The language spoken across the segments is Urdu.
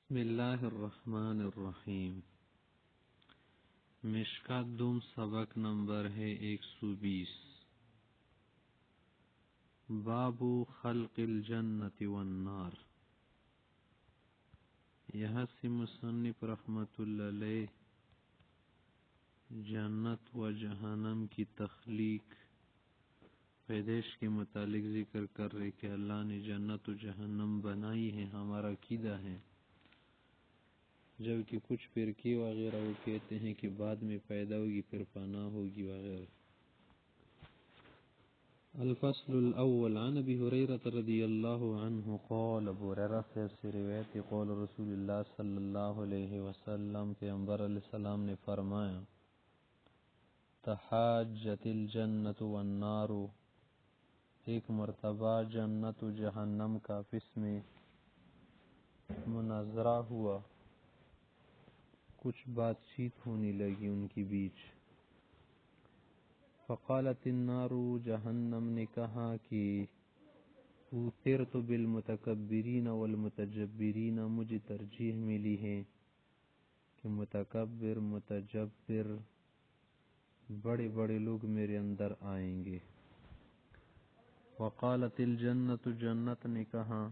بسم اللہ الرحمن الرحیم۔ مشکات دوم سبق نمبر ہے 120۔ باب خلق الجنت والنار۔ یہاں سے مصنف رحمت اللہ علیہ جنت و جہنم کی تخلیق پیدائش کے متعلق ذکر کر رہے کہ اللہ نے جنت و جہنم بنائی ہے، ہمارا عقیدہ ہے، جبکہ کچھ فرقے وغیرہ وہ کہتے ہیں کہ بعد میں پیدا ہوگی پھر فنا ہوگی وغیرہ۔ الفصل الاول عن ابی ہریرہ رضی اللہ عنہ قال، ابو ہریرہ سے روایت قول رسول اللہ صلی اللہ علیہ وسلم کے پیغمبر علیہ السلام نے فرمایا، تحاجت الجنت والنار، ایک مرتبہ جنت و جہنم کا آپس میں مناظرہ ہوا، کچھ بات چیت ہونے لگی ان کے بیچ۔ فقالت النار، جہنم نے کہا کہ اوثرت بالمتکبرین والمتجبرین، مجھے ترجیح ملی ہے کہ متکبر متجبر بڑے بڑے لوگ میرے اندر آئیں گے۔ وقالت الجنت، جنت نے کہا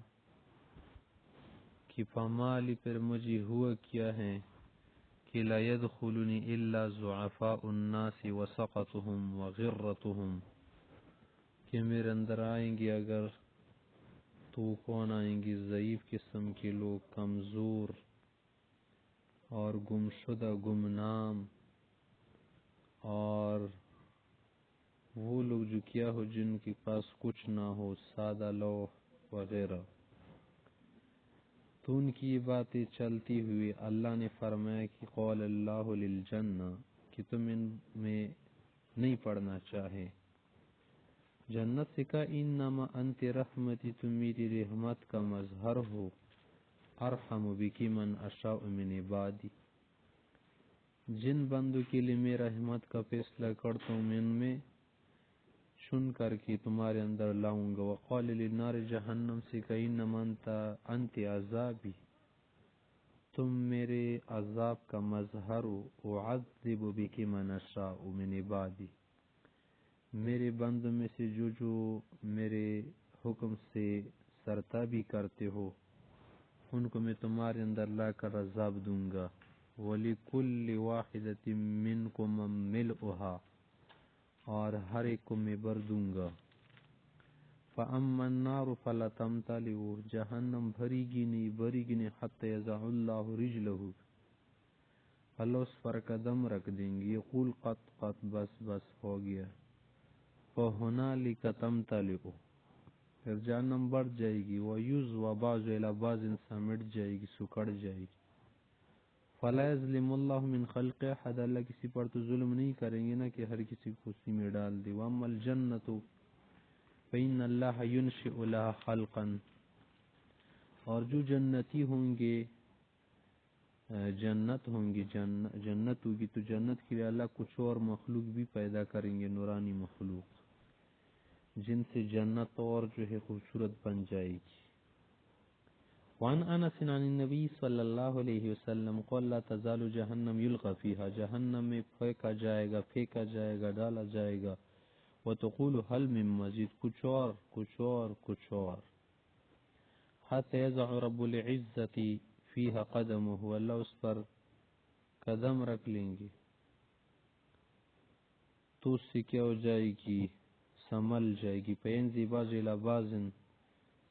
کہ فمالی، پھر مجھے ہوا کیا ہے کہ لا يدخلنی الا ضعفاء الناس وسقطهم وغرتهم، کہ میرے اندر آئیں گے اگر تو کون آئیں گے؟ ضعیف قسم کے لوگ، کمزور اور گمشدہ گمنام، اور وہ لوگ جو کیا ہو جن کے پاس کچھ نہ ہو، سادہ لوح وغیرہ۔ تو ان کی یہ باتیں چلتی ہوئی اللہ نے فرمایا کہ قول اللہ للجنہ، کہ تم ان میں نہیں پڑھنا چاہے۔ جنت سے کہا انما انت رحمتی، تم میری رحمت کا مظہر ہو، ارحم بکی من اشاء من عبادی، جن بندوں کے لیے میں رحمت کا فیصلہ کرتا ہوں ان میں چن کر کے تمہارے اندر لاؤں گا۔ وقال للنار، جہنم سے کہا انما انت عذابی، تم میرے عذاب کا مظہر ہو، اعذب بک من اشاء من عبادی، میرے بندوں میں سے جو میرے حکم سے سرتابی کرتے ہو ان کو میں تمہارے اندر لا کر عذاب دوں گا۔ وَلِكُلِّ وَاحِدَةٍ مِّنْكُمْ مِلْؤُهَا، اور ہر ایک کو میں بھر دوں گا۔ فَأَمَّا النَّارُ فَلَا تَمْتَلِئُ، جہنم بھری گی نہیں حَتَّى يَضَعُ اللَّهُ رِجْلَهُ، اللہ اس پر قدم رکھ دیں گے، یقول قط بس ہو گیا۔ فَهُنَالِكَ تَمْتَلِئُ، پھر جہنم بڑھ جائے گی، وَيُزْوَ بَعْضُ إِلَى بَعْضٍ، سمٹ جائے گی، سکڑ جائے گی۔ فَلَا يَظْلِمُ اللَّهُ مِنْ خَلْقِهِ أَحَدًا، اللہ کسی پر تو ظلم نہیں کریں گے نا کہ ہر کسی کو اسی میں ڈال دے۔ وَأَمَّا الْجَنَّةُ فَإِنَّ اللَّهَ يُنْشِئُ لَهَا خَلْقًا، اور جو جنتی ہوں گے، جنت ہوگی تو جنت کے لیے اللہ کچھ اور مخلوق بھی پیدا کریں گے، نورانی مخلوق، جن سے جنت اور جو ہے خوبصورت بن جائے گی۔ وعن انس عن النبی صلی اللہ علیہ وسلم قال لا تزال جہنم یلقى فیہا، جہنم میں پھینکا جائے گا، ڈالا جائے گا۔ وتقول هل من مزید، کچھ اور حتی یضع رب العزت فیہا قدمہ، اللہ اس پر قدم رکھ لیں گے تو اس سے کیا ہو جائے گی؟ سنبھل جائے گی۔ فینزی بعض الی بعض،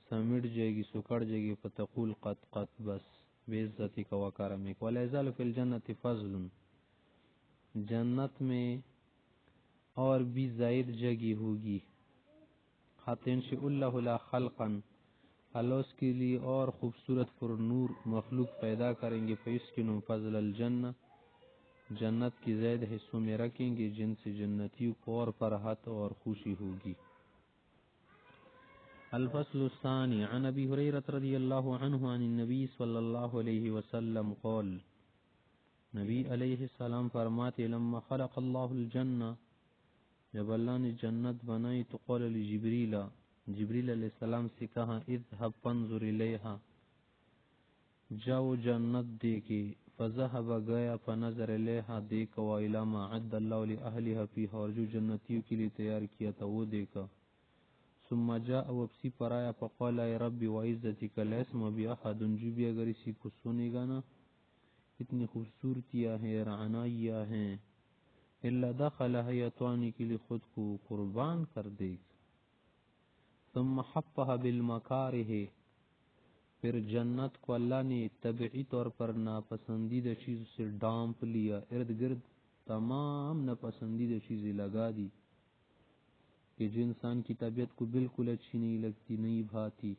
سمٹ جائے گی، سکڑ جائے گی۔ فتقول قط بس، بے عزتی کا وقارم ایک۔ ولا یزال فی الجنت فضل، جنت میں اور بھی زائد جگہ ہوگی۔ حتی انشئ اللہ لا خلقا، اللہ اس کے لیے اور خوبصورت پر نور مخلوق پیدا کریں گے۔ فیسکنوا فضل الجنہ، جنت کی زائد حصوں میں رکھیں گے جن سے جنتیوں کو اور فرحت اور خوشی ہوگی۔ الفصل الثانی عن ابی ہریرہ رضی اللہ عنہ عن النبی صلی اللہ علیہ وسلم قال، نبی علیہ السلام فرماتے لما خلق اللہ الجنہ، جب اللہ نے جنت بنائی تو قال لجبریل، جبریل علیہ السلام سے کہا اذهب فانظر الیہا، جاؤ جنت دیکھے، فذهب گیا، فنظر الیہا دیکھا، وإلی ما عد اللہ لأہلها فیہا اور جو جنتیوں کے لیے تیار کیا تھا وہ دیکھا، ثم جاء واپسی پر آیا، فقال اے رب وعزتک لا يسمع بی احد، جو بھی اگر اسی کو سنے گا نا، اتنی خوبصورتیاں ہیں، رعنائیاں ہیں، الا دخلها یتوانی کے لیے خود کو قربان کر دے گا، ثم حفها بالمکارہ، پھر جنت کو اللہ نے طبعی طور پر ناپسندیدہ چیزوں سے ڈانپ لیا، ارد گرد تمام ناپسندیدہ چیزیں لگا دی کہ جو انسان کی طبیعت کو بالکل اچھی نہیں لگتی، نہیں بھاتی،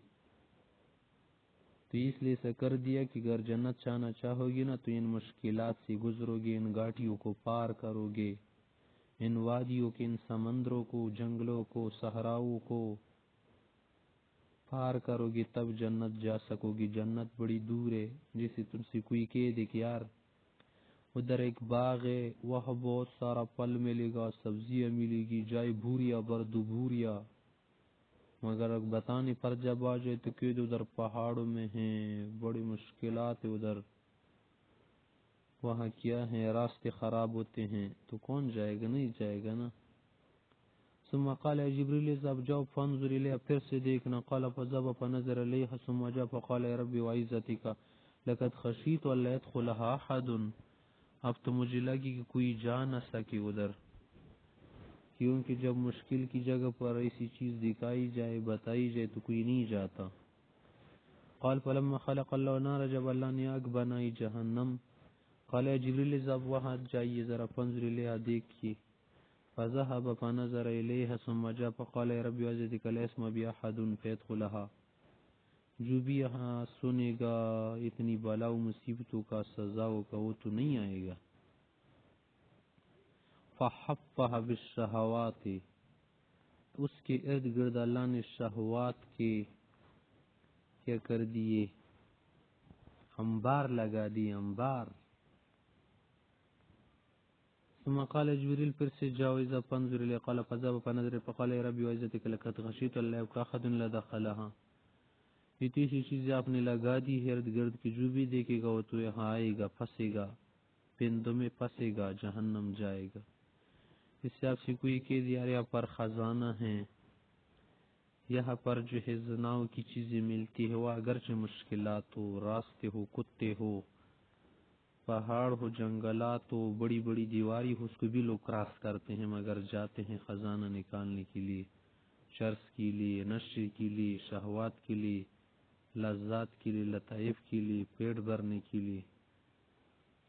تو اس لیے ایسا کر دیا کہ اگر جنت چاہنا چاہو گے نا تو ان مشکلات سے گزرو گے، ان گھاٹیوں کو پار کرو گے، ان وادیوں کے، ان سمندروں کو، جنگلوں کو، صحراؤں کو پار کرو گے، تب جنت جا سکو گی۔ جنت بڑی دور ہے، جیسے تم سے کوئی کہہ دے کہ یار ادھر ایک باغ ہے، وہاں بہت سارا پھل ملے گا، سبزیاں ملے گی، جائے بھوریا بردو بھوریا، مگر اگر بتانے پر جب آ جائے تو کہ ادھر پہاڑوں میں ہیں، بڑی مشکلات ہے ادھر، وہاں کیا ہے، راستے خراب ہوتے ہیں، تو کون جائے گا؟ نہیں جائے گا نا۔ ثم قال اے جبریل اذهب جاؤ فانظر الیہا، پھر سے دیکھنا، قال فذهب فنظر الیہا ثم جاء فقال اے رب وعزتک لقد خشیت الا يدخلها احد، اب تو مجھے لگی کہ کوئی جا نہ سکے ادھر، کیونکہ جب مشکل کی جگہ پر ایسی چیز دکھائی جائے، بتائی جائے تو کوئی نہیں جاتا۔ قال فلما خلق اللہ نار، جب اللہ نے آگ بنائی جہنم، قال اے جبریل اذهب وہاں جائیے ذرا، فانظر الیہا دیکھیے، فذهب فنظر الیہا ثم جاء فقال اے رب وعزتک لا يسمع بی احد فیدخلها، جو بھی یہاں سنے گا اتنی بلا و مصیبتوں کا، سزاؤں کا، وہ تو نہیں آئے گا۔ فحفها بالشہوات، اس کے ارد گرد اللہ نے شہوات کے کیا کر دیے، انبار لگا دیے، انبار۔ ثم قال جبریل پھر سے جاؤ، اذا فانظر الیہ، قال فذهب فنظر فقال اے رب وعزتک لقد خشیت الا يبقى احد لدخلها، یہ تیسری چیزیں آپ نے لگا دی ہے ارد گرد کی، جو بھی دیکھے گا وہ تو یہاں آئے گا، پھنسے گا، پندوں میں پھنسے گا، جہنم جائے گا۔ اس سے آپ سے کوئی کہہ دیا یہاں پر خزانہ ہے، یہاں پر جو ہے زناؤں کی چیزیں ملتی ہے، وہ اگرچہ مشکلات ہو، راستے ہو، کتے ہو، پہاڑ ہو، جنگلات ہو، بڑی بڑی دیواری ہو، اس کو بھی لوگ کراس کرتے ہیں، مگر جاتے ہیں خزانہ نکالنے کے لیے، چرس کے لیے، نشے کے لیے، شہوات کے لیے، لذات کے لیے، لطائف کے لیے، پیٹ بھرنے کے لیے۔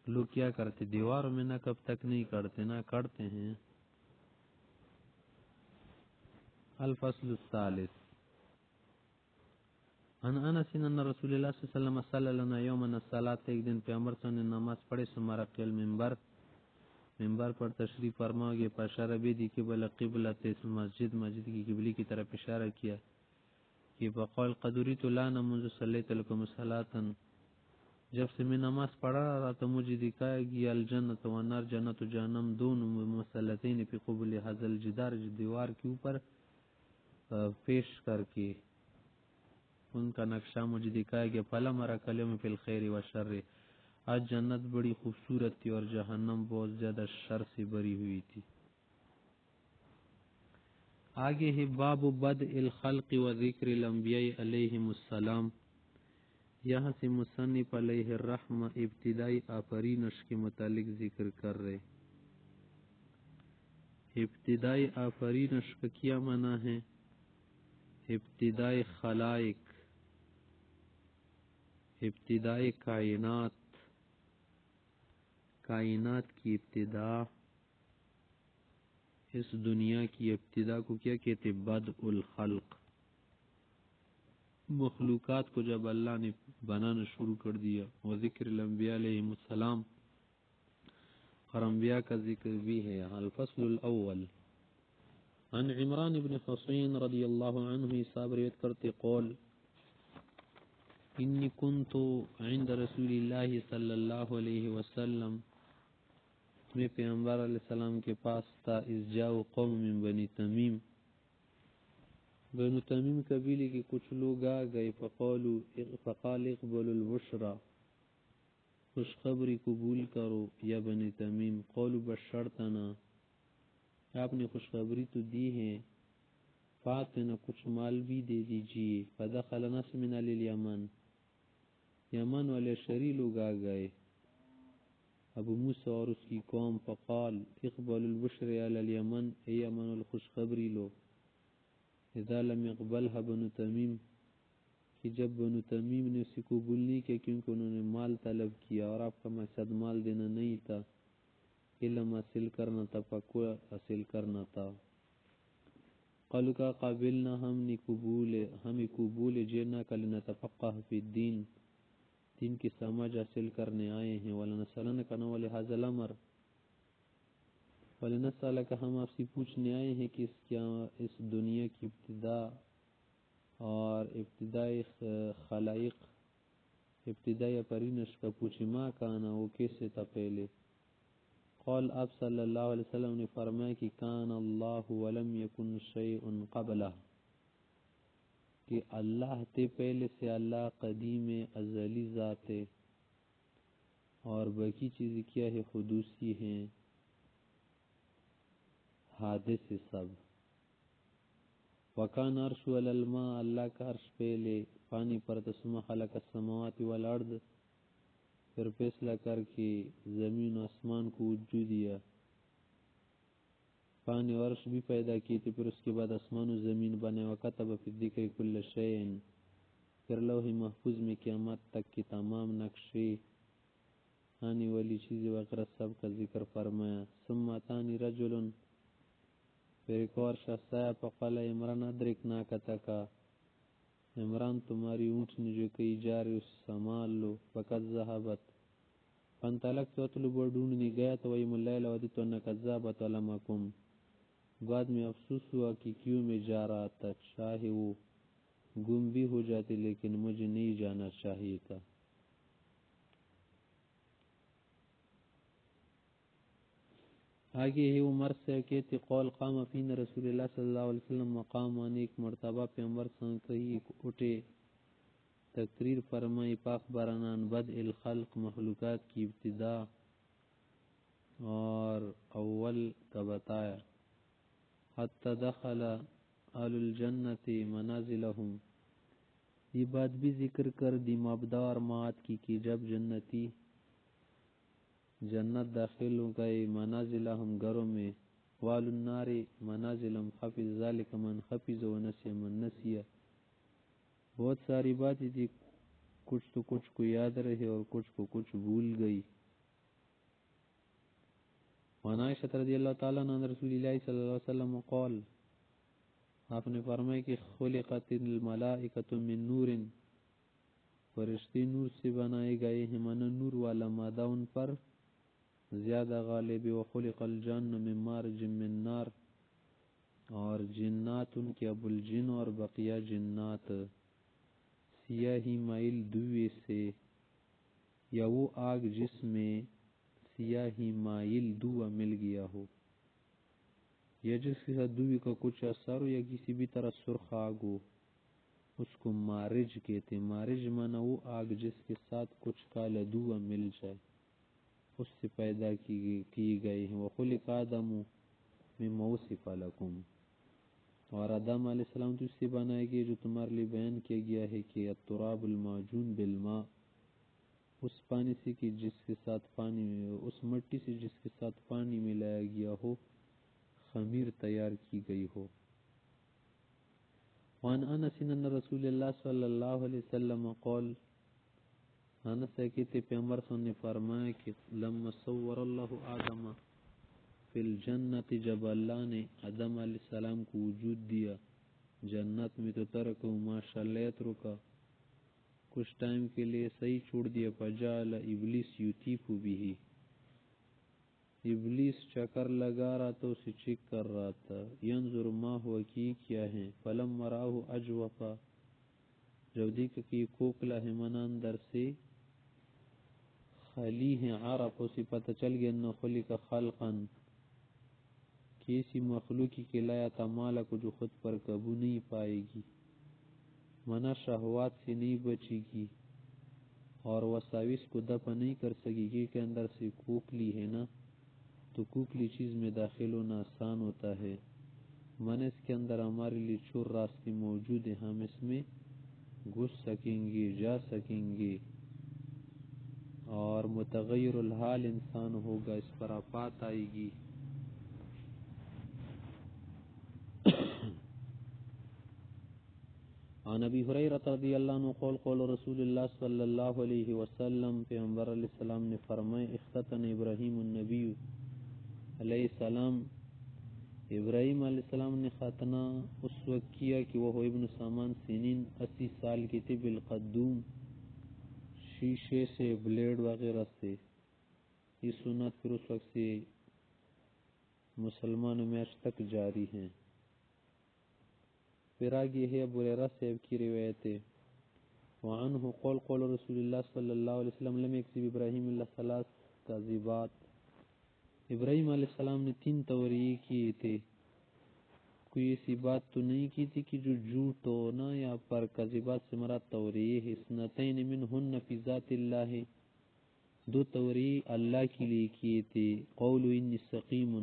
لوگ کیا کرتے، دیواروں میں نہ کب تک نہیں کرتے، نہ کرتے ہیں۔ الفصل الثالث عن انس ان رسول اللہ صلی اللہ علیہ وسلم صلی لنا یومنا الصلاۃ، ایک دن پیغمبر صلی اللہ علیہ وسلم نے نماز پڑھے، ثم رقی المنبر، منبر پر تشریف فرما گئے، فاشار بیدی قبل قبلۃ مسجد، مسجد کی قبلے کی طرف اشارہ کیا کہ بقول قدریت لنا منذ صلیت لکم الصلاۃ، جب سے میں نماز پڑھا رہا تو مجھے دکھایا گیا الجنت و النار، جنت و جہنم، دونوں مسلطین فی قبل هذا الجدار، دیوار کے اوپر پیش کر کے ان کا نقشہ مجھے دکھایا گیا۔ فلم رکلم فی الخیر و شر، آج جنت بڑی خوبصورت تھی اور جہنم بہت زیادہ شر سے بری ہوئی تھی۔ آگے ہے باب بدء الخلق و ذکر الانبیاء علیہم السلام، یہاں سے مصنف علیہ الرحمہ ابتدائی آفرینش کے متعلق ذکر کر رہے۔ ابتدائی آفرینش کا کیا معنی ہے؟ ابتدائی خلائق، ابتدائی کائنات، کائنات کی ابتدا، اس دنیا کی ابتدا کو کیا کہتے؟ بدء الخلق۔ مخلوقات کو جب اللہ نے بنانا شروع کر دیا، و ذکر الانبیاء علیہم السلام، اور انبیاء کا ذکر بھی ہے یہاں۔ الفصل الاول عن عمران بن حسین رضی اللہ عنہ، صاحب روایت کرتے قول انی کنت عند رسول اللہ صلی اللہ علیہ وسلم، میں پیغمبر علیہ السلام کے پاس تھا، اذ جاء قوم من بنی تمیم، بنو تمیم قبیلے کے کچھ لوگ آ گئے، فقال اقبل البشرا، خوشخبری قبول کرو یا بنی تمیم، قولوا بشرتنا، آپ نے خوشخبری تو دی ہے، فاتنا کچھ مال بھی دے دیجئے، فدخل ناس من اہل الیمن، یمن والے شری لوگ آ گئے، ابو موسیٰ اور اس کی قوم، فقال اقبل البشر علی الیمن، اے یمن والخوشخبری لو، اذا لم يقبلها بنو تمیم، کہ جب بنو تمیم نے اسے قبول نہیں کیا کیونکہ انہوں نے مال طلب کیا اور آپ کا مقصد مال دینا نہیں تھا، علم حاصل کرنا تھا، پکو حاصل کرنا تھا، قالوا کا قابلنا، ہمیں قبول جینا کا لنتفقہ فی الدین، دین کی سمجھ حاصل کرنے آئے ہیں، ولنسألنک عن اول ھذا الامر، ولنسألک، ہم آپ سے پوچھنے آئے ہیں کہ اس دنیا کی ابتدا اور ابتدائی خلائق، ابتدائی پرینش کا پوچھے، ماں کانا، وہ کیسے تھا پہلے، قال آپ صلی اللہ علیہ وسلم نے فرمایا کہ کان اللہ ولم یکن شیء قبلہ، کہ اللہ تے پہلے سے، اللہ قدیم ازلی ذات ہے اور باقی چیزیں کیا ہے، حدوثی ہیں، حادث سب، وکان عرش علی الماء، اللہ کا عرش پہلے پانی پر، ثم خلق السماوات والارض، پھر فیصلہ کر کے زمین و آسمان کو وجود دیا، پانی اور عرش بھی پیدا کی تھی، پھر اس کے بعد آسمان و زمین بنے، وکتب فی الذکر کل شیء، پھر لوح محفوظ میں قیامت تک کی تمام نقشے، آنے والی چیزیں وغیرہ سب کا ذکر فرمایا، ثم اتانی رجل، پھر ایک اور شخص آیا، فقال عمران ادرک ناقتک، عمران تمہاری اونٹنی جو کہیں جا رہی اس سنبھال لو، فقد ذهبت، فانطلقت اطلب، ڈھونڈنے گیا تو ویم اللیل وددت انک ذهبت ولم اکن، بعد میں افسوس ہوا کہ کیوں میں جا رہا تھا، چاہے وہ گم بھی ہو جاتے لیکن مجھے نہیں جانا چاہیے تھا۔ آگے ہے وہ مرد سے کہتے، قول قام فینا رسول اللہ صلی اللہ علیہ وسلم مقام، آنے ایک مرتبہ پیغمبر صلی اللہ علیہ وسلم کہیں اٹھے، تقریر فرمائی، پاک برانان بدء الخلق، مخلوقات کی ابتدا اور اول کا بتایا، حتی دخل اہل الجنت منازلہم، یہ بات بھی ذکر کر دی مبدا اور معاد کی کہ جب جنتی جنت داخل ہو گئے، منازلہم گھروں میں، وال النار منازلہم، حفظ ذالک من حفظ ونسی من نسی، بہت ساری باتیں تھی، کچھ تو کچھ کو یاد رہے اور کچھ کو کچھ بھول گئی۔ وعن عائشہ رضی اللہ تعالیٰ عنہ رسول اللہ صلی اللہ علیہ وسلم قال، آپ نے فرمایا کہ خلقت الملائکۃ من نور، فرشتے نور سے بنائے گئے ہیں، من نور والا مادہ ان پر زیادہ غالب، وخلق الجن من مارج من نار، اور جنات ان کے ابو الجن اور بقیہ جنات سیاہی مائل دوئے سے، یا وہ آگ جس میں سیاہی مائل دوا مل گیا ہو، یا جس کے ساتھ دوئی کا کچھ اثر ہو، یا کسی بھی طرح سرخ آگ ہو، اس کو مارج کہتے ہیں۔ مارج مانا وہ آگ جس کے ساتھ کچھ کالا دوا مل جائے، اس سے پیدا کی گئی ہیں۔ وَخُلِقَ آدَمُ مِمَّا وُصِفَ لَكُمْ، اور آدم علیہ السلام تو اس سے بنائے گئے جو تمہارے لیے بیان کیا گیا ہے کہ التراب المعجون بالماء، اس پانی سے کہ جس کے ساتھ پانی، اس مٹی سے جس کے ساتھ پانی ملایا گیا ہو، خمیر تیار کی گئی ہو۔ وعن انس ان رسول اللہ صلی اللہ علیہ وسلم قال، انس کہتے پیغمبر صلی اللہ علیہ وسلم نے فرمایا کہ لما صور اللہ آدم فی الجنت، جب اللہ نے آدم علیہ السلام کو وجود دیا جنت میں، تو ترکہ ماشاء اللہ اترکا، کچھ ٹائم کے لیے صحیح چھوڑ دیا، فجعل ابلیس یطیف بہ، ابلیس چکر لگا رہا تھا، اسے چیک کر رہا تھا، ینظر ما ہوا کی کیا ہے، فلما رآہ اجوفا، جب دیکھا کہ یہ کوکلا ہے، من اندر سے خالی ہے، عرف، اسے پتہ چل گیا انہ خلق خلقا، کہ ایسی مخلوقی کے لایا تمالا کو جو خود پر قابو نہیں پائے گی، منع شہوات سے نہیں بچے گی اور وساوس کو دفع نہیں کر سکے گی کہ اندر سے کوکلی ہے نا، تو کوکلی چیز میں داخل ہونا آسان ہوتا ہے، من اس کے اندر ہمارے لیے چور راستے موجود ہیں، ہم اس میں گھس سکیں گے، جا سکیں گے اور متغیر الحال انسان ہوگا، اس پر آفات آئے گی۔ عن ابی ہریرہ رضی اللہ عنہ قول قول رسول اللہ صلی اللہ علیہ وسلم، پیغمبر علیہ السلام نے فرمائے اختتن ابراہیم النبی علیہ السلام، ابراہیم علیہ السلام نے ختنہ اس وقت کیا کہ وہ ابن سامان سنین 80 سال کی تھی، بالقدوم شیشے سے، بلیڈ وغیرہ سے، یہ سنت پھر اس وقت سے مسلمانوں میں آج تک جاری ہیں۔ پھر آگے ہے ابو ہریرہ صاحب کی روایت ہے، وعنہ قول قول رسول اللہ صلی اللہ علیہ وسلم لم یکذب ابراہیم اللہ ثلاث کذبات، ابراہیم علیہ السلام نے 3 توریے کیے تھے، کوئی ایسی بات تو نہیں کی تھی کہ جو جھوٹ ہو نا، یا پر کذبات سے مراد توریے ہے، اثنتین منہن فی ذات اللہ، 2 توریے اللہ کے لیے کیے تھے، قول انی سقیم،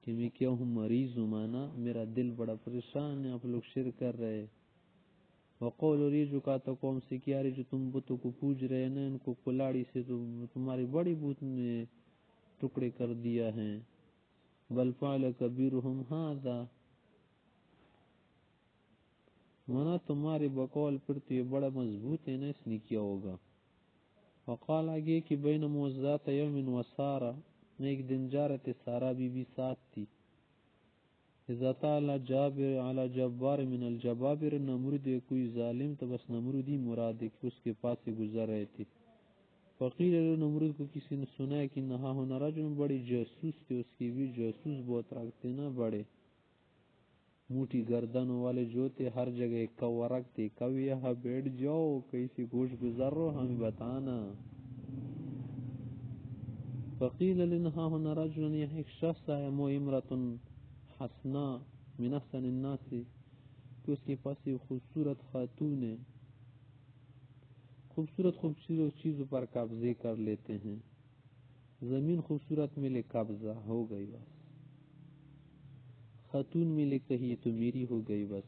کہ میں کیا ہوں مریض ہوں، مانا میرا دل بڑا پریشان ہے، آپ لوگ شرک کر رہے، وقول اور یہ جو کہا تھا قوم سے کیا رہے جو تم بتوں کو پوج رہے نا، ان کو کلاڑی سے تو تمہاری بڑی بت نے ٹکڑے کر دیا ہے، بل فعل کبیرہم ھذا، منا تمہارے بقول پھر تو یہ بڑا مضبوط ہے نا، اس نے کیا ہوگا۔ وقال آگے کہ بین موزات یوم و سارا، ایک دن جا رہے تھے، سارا بی بی ساتھ تھی، اذا تعالی جابر علی جبار من الجبابر، نمرود کوئی ظالم تو بس نمرود ہی مراد ہے کہ اس کے پاس سے گزر رہے تھے، فقیل نمرود کو کسی نے سنا کہ نہا ہونا رجل، بڑی جاسوس تھے اس کی بھی، جاسوس بہت رکھتے نا، بڑے موٹی گردنوں والے جو تھے، ہر جگہ کوا رکھتے، کب یہاں بیٹھ جاؤ، کیسی گوش گزر رہو ہمیں بتانا، فقیل لنہا ہونا رجل، یہاں ایک شخص آیا، مو امرۃ حسنا من احسن الناس، کہ اس کے پاس ایک خوبصورت خاتون ہے، خوبصورت چیزوں پر قبضے کر لیتے ہیں، زمین خوبصورت ملے قبضہ ہو گئی، بس خاتون ملے کہیے تو میری ہو گئی، بس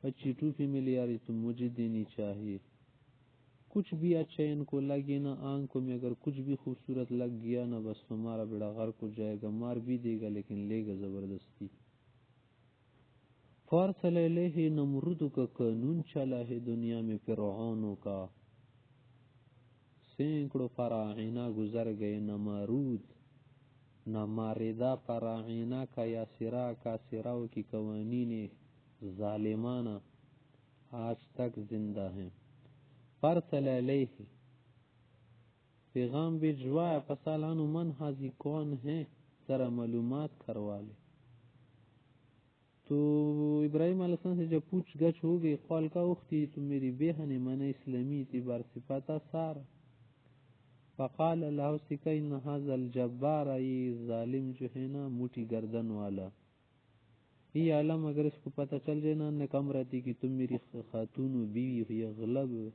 اچھی ٹوپی ملی یاری تو مجھے دینی چاہیے، کچھ بھی اچھا ان کو لگے نا، آنکھوں میں اگر کچھ بھی خوبصورت لگ گیا نا، بس تمہارا بیڑا غرق ہو جائے گا، مار بھی دے گا لیکن لے گا زبردستی۔ فارسل علیہ، نمرود کا قانون چلا ہے دنیا میں فرعونوں کا، سینکڑوں فراعنہ گزر گئے، نمرود نماردہ فراعنہ کا یا سرا کا، سراؤ کی قوانین ظالمانہ آج تک زندہ ہیں۔ فارسل علیہ، پیغام بھجوایا، فسالانو من حاضی، کون ہے ذرا معلومات کروا لے، تو ابراہیم علیہ السلام سے جب پوچھ گچھ ہو گئی، قال کا اختی، تو میری بہن ہے، من اسلامی اعتبار سے پتا سارا، فقال اللہ سکا ان ھذا الجبار، یہ ظالم جو ہے نا موٹی گردن والا، یہ عالم اگر اس کو پتہ چل جائے نا، کم رہتی کہ تم میری خاتون و بیوی ہو،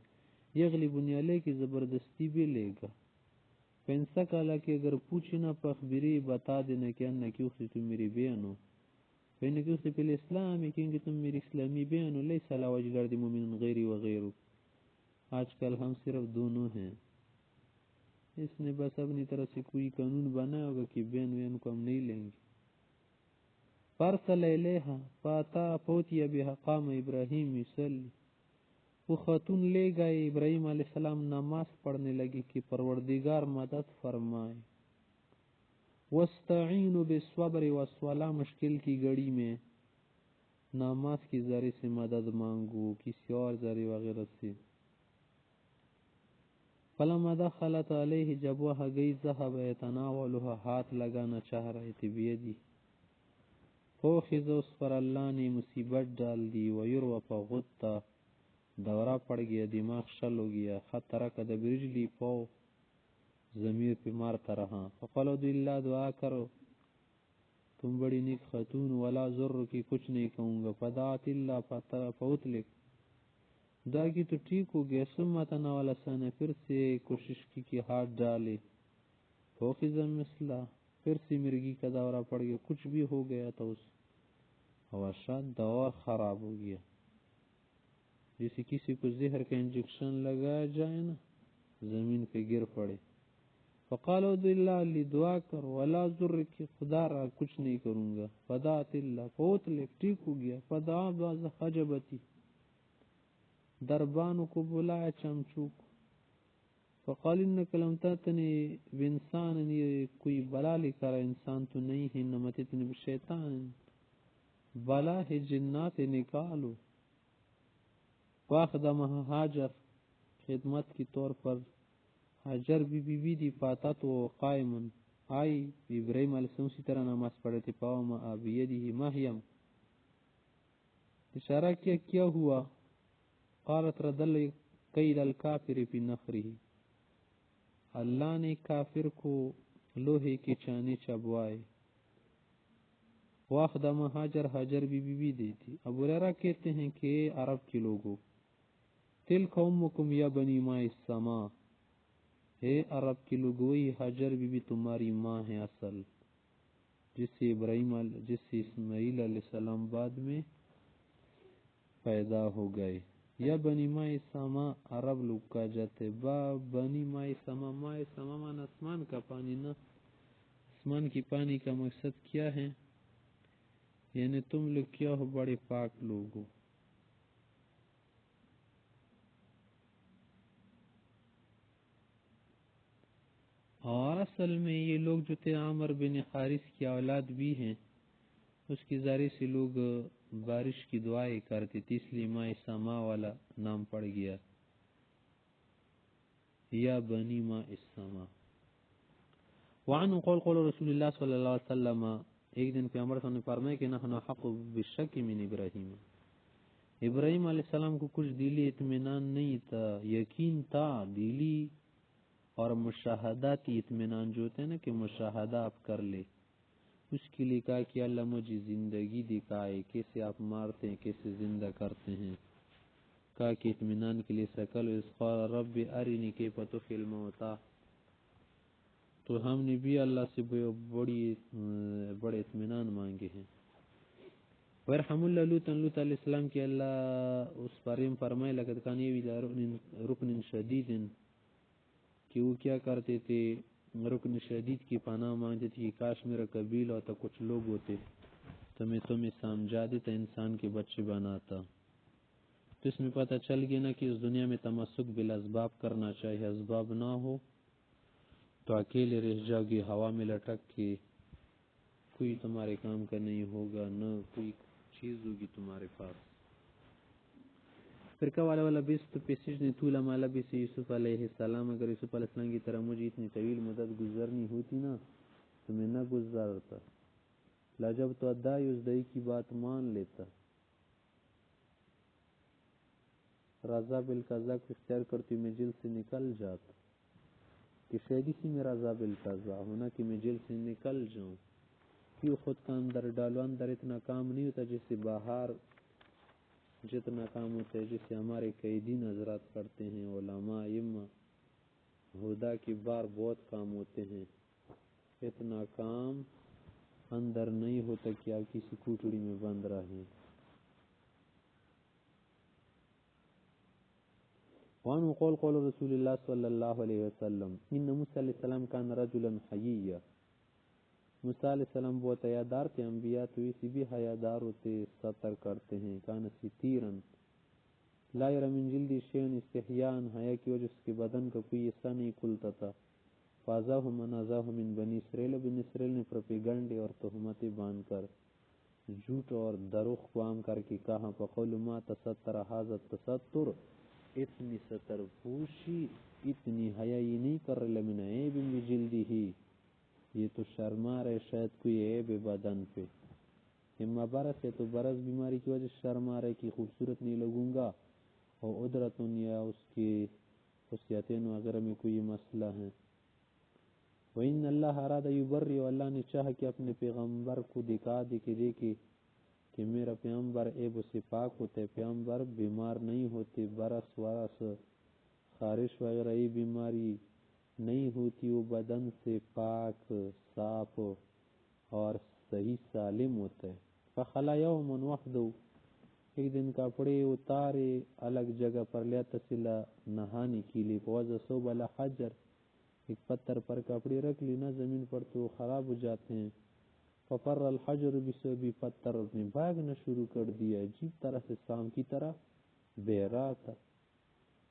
یغلبنی علیہ کی زبردستی بھی لے گا، پینسا کالا کہ اگر پوچھے نا پخبری، بتا دینا کہ انہ کیوں سے تم میری بہن ہو، فإن کیوں سے پہلے اسلام ہے، کیونکہ تم میری اسلامی بہن ہو، لیس علی وجہ الارض مومن غیری وغیرہ، آج کل ہم صرف دونوں ہیں، اس نے بس اپنی طرح سے کوئی قانون بنایا ہوگا کہ بہن وہن کو ہم نہیں لیں گے۔ فارسل الیہا فاتا فوتیا بها، قام ابراہیم یصلی، وہ خاتون لے گئے، ابراہیم علیہ السلام نماز پڑھنے لگے کہ پروردگار مدد فرمائے، واستعینوا بالصبر والصلاۃ، مشکل کی گھڑی میں نماز کی ذریعے سے مدد مانگو، کسی اور ذریعے وغیرہ سے۔ فلما دخلت علیہ، جب وہ گئی، ذهب يتناولها، ہاتھ لگانا چاہ رہے تھے، بیدی، فوخذ، اس پر اللہ نے مصیبت ڈال دی، ویروى فغطا، دورہ پڑ گیا، دماغ شل ہو گیا، حتی رکض برجلی، پاؤ ضمیر پہ مارتا رہا، فقال ادعو اللہ، دعا کرو، تم بڑی نیک خاتون، ولا ضر کی کچھ نہیں کہوں گا، فدعت اللہ فاطلق، دعا کی تو ٹھیک ہو گیا، ثم تناول سنہ، پھر سے کوشش کی کہ ہاتھ ڈالے، فوقظ مثلا، پھر سے مرگی کا دورہ پڑ گیا، کچھ بھی ہو گیا تھا اس وشاد دوا خراب ہو گیا، جیسے کسی کو زہر کا انجیکشن لگایا جائے نا، زمین پہ گر پڑے، فقال ادع اللہ علی، دعا کر، ولا ضر کی، خدا را کچھ نہیں کروں گا، فدعت اللہ فاطلق، ٹھیک ہو گیا، فدعا بعض حجبتی، دربانوں کو بلایا چمچو کو، فقال انک لم تاتنی بانسان، یہ کوئی بلا لے کر انسان تو نہیں ہے، انما تاتنی بشیطان، بلا ہے جنات نکالو، واخدمہ حاجر، خدمت کی طور پر حجر بی دی پاتا تو قائمن، آئی ابراہیم علیہ السلام اسی طرح نماز پڑھے تھے، پاوما بیدی محیم، اشارہ کیا ہوا، قالت ردل قید الکافر فی نخری، اللہ نے کافر کو لوہے کے چانے چبوائے، واخدمہ حجر، حجر بی دی تھی۔ ابو ہریرہ کہتے ہیں کہ عرب کے لوگوں، تلک امکم یا بنی ماء السماء، ہے عرب کی لوگوئی، حجر بی تمہاری ماں ہے اصل، جس سے اسماعیل علیہ السلام بعد میں پیدا ہو گئے، یا بنی ماء السماء، عرب لوگ کا جاتے، بنی ماء السماء، ماء السماء مانا آسمان کا پانی نا، آسمان کی پانی کا مقصد کیا ہے، یعنی تم لوگ کیا ہو، بڑے پاک لوگ ہو۔ اور اصل میں یہ لوگ جو تھے عامر بن حارث کی اولاد بھی ہیں، اس کی ذریعے سے لوگ بارش کی دعائیں کرتے تھے، اس لیے ماء السماء والا نام پڑ گیا، یا بنی ماء السماء۔ وعنہ قول رسول اللہ صلی اللہ علیہ وسلم، ایک دن پیغمبر صلی اللہ علیہ وسلم نے فرمایا کہ نحن حق بالشک من ابراہیم، ابراہیم علیہ السلام کو کچھ دلی اطمینان نہیں تھا، یقین تھا دلی اور مشاہداتی اطمینان جو ہوتے ہیں نا، کہ مشاہدہ آپ کر لے، اس کے لیے کہا کہ اللہ مجھے زندگی دکھائے، کیسے آپ مارتے ہیں، کیسے زندہ کرتے ہیں، کہا کہ اطمینان کے لیے سکل اذ قال رب ارنی کیف تحیی الموتى، تو ہم نے بھی اللہ سے بڑے اطمینان مانگے ہیں۔ وَيَرْحَمُ اللَّهُ لُوطًا، لوط علیہ السلام کی اللہ اس بارے میں فرمائے، لَقَدْ كَانَ يَأْوِي إِلَىٰ رُكْنٍ شَدِيدٍ، کہ وہ کیا کرتے تھے، رکن شدید کی پناہ مانگتے تھے، کہ کاش میرا قبیلہ ہوتا، کچھ لوگ ہوتے تو میں تمہیں سمجھا دیتا، انسان کے بچے بناتا۔ تو اس میں پتہ چل گیا نا کہ اس دنیا میں تمسک بالاسباب کرنا چاہیے، اسباب نہ ہو تو اکیلے رہ جاؤ گے ہوا میں لٹک کے، کوئی تمہارے کام کا نہیں ہوگا، نہ کوئی چیز ہوگی تمہارے پاس۔ پھر کا والا بیست پیسج طول ما لبث یوسف علیہ السلام، اگر یوسف علیہ السلام کی طرح مجھے اتنی طویل مدت گزرنی ہوتی نا تو میں نہ گزرتا، لاجب تو ادائی اس دئی کی بات مان لیتا، رضا بالقضا کو اختیار کرتی میں جیل سے نکل جاتا، کہ شاید اسی میں رضا بالقضا ہونا کہ میں جیل سے نکل جاؤں، کیوں خود کا اندر ڈالو، اندر اتنا کام نہیں ہوتا جیسے باہر جتنا کام ہوتا ہے، جسے ہمارے قیدین حضرات کرتے ہیں، علماء ائمہ ہدا کے بار بہت کام ہوتے ہیں، اتنا کام اندر نہیں ہوتا کہ آپ کسی کوٹڑی میں بند رہیں۔ وعنہ قول رسول اللہ صلی اللہ علیہ وسلم، ان موسیٰ علیہ السلام کان رجلا حییا، موسیٰ علیہ السلام بہت حیادار تھے، انبیاء تو اسی بھی حیادار ہوتے، سطر کرتے ہیں، کان ستیرن لا یری من جلدی شیئن، استحیاءن، حیا کی وجہ اس کے بدن کا کوئی حصہ نہیں کھلتا تھا، فازاہ من ازاہ من بنی اسرائیل، بنی اسرائیل نے پروپیگنڈے اور تہمتیں باندھ کر، جھوٹ اور دروغ قوام کر کے کہا، فقول ما تستر ھذا التستر، اتنی ستر پوشی، اتنی حیائی نہیں کر رہے، لمن عیب بجلدی ہی، یہ تو شرما رہے شاید کوئی عیب بدن پہ، اما برس ہے تو برس بیماری کی وجہ سے شرما رہے کہ خوبصورت نہیں لگوں گا، اور ادرتن یا اس کے خصیتین وغیرہ میں کوئی مسئلہ ہے، وَإِنَّ اللَّهَ أَرَادَ يُبَرِّئَ، اللہ نے چاہا کہ اپنے پیغمبر کو دکھا دے کہ میرا پیغمبر عیب سے پاک ہوتا ہے، پیغمبر بیمار نہیں ہوتے، برس ورس خارش وغیرہ یہ بیماری نہیں ہوتی، وہ بدن سے پاک صاف اور صحیح سالم ہوتا ہے۔ فخلا یوما وحدہ، ایک دن کپڑے اتارے الگ جگہ پر، لیتصل نہانے کے لیے، وضع ثوب علی حجر، ایک پتھر پر کپڑے رکھ لی، نہ زمین پر تو خراب ہو جاتے ہیں۔ ففر الحجر بسبب، پتھر نے بھاگنا شروع کر دیا، عجیب طرح سے شام کی طرح بہ رہا تھا۔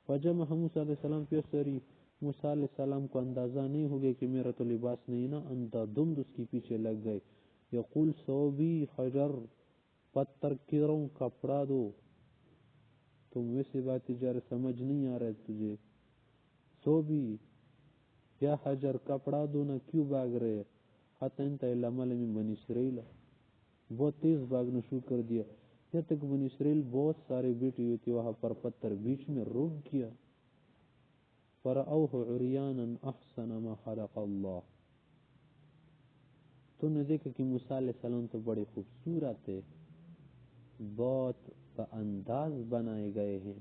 فجمع موسیٰ علیہ السلام پہ سری، موسیٰ علیہ السلام کو اندازہ نہیں ہو گیا کہ میرا تو لباس نہیں نا، اندھا دھند اس کے پیچھے لگ گئے۔ یقول ثوبی حجر، پتھر کروں کپڑا دو، تم ویسے بات جارے سمجھ نہیں آ رہا تجھے، ثوبی یا حجر کپڑا دو نا، کیوں بھاگ رہے؟ حتی انت الى ملأ من بنی اسرائیل، بہت تیز بھاگنا شروع کر دیا، یہاں تک بنی اسرائیل بہت سارے بیٹی ہوئی تھی، وہاں پر پتھر بیچ میں رک گیا۔ فرأوه عریانا احسن ما خلق اللہ، تو نے دیکھا کہ موسیٰ علیہ السلام تو بڑے خوبصورت ہے، بہت با انداز بنائے گئے ہیں،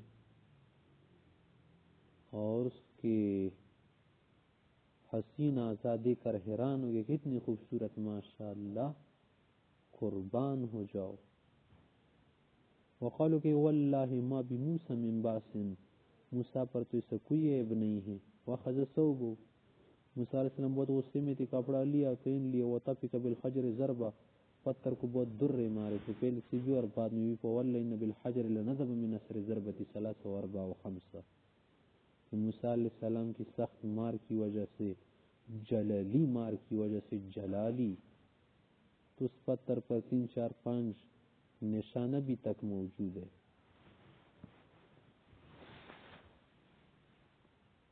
اور اس کے حسین آزادی کر حیران ہو گئے، کتنی خوبصورت ماشاءاللہ، قربان ہو جاؤ۔ وقالو کہ واللہ ما بموسیٰ من باس، موسیٰ پر تو اسے کوئی عیب نہیں ہے۔ وخذ ثوبو، موسیٰ علیہ السلام بہت غصے میں تھے، کپڑا لیا، پہن لیا، وطفق بالحجر ضربہ، پتھر کو بہت درے مارے تھے، پہلے سے بھی اور بعد میں بھی، فواللہ ان بالحجر لنذب من اثر ضربۃ 3 و4 و 5، موسیٰ علیہ السلام کی سخت مار کی وجہ سے، جلالی مار کی وجہ سے، جلالی تو اس پتھر پر 3 4 5 نشانہ بھی تک موجود ہے۔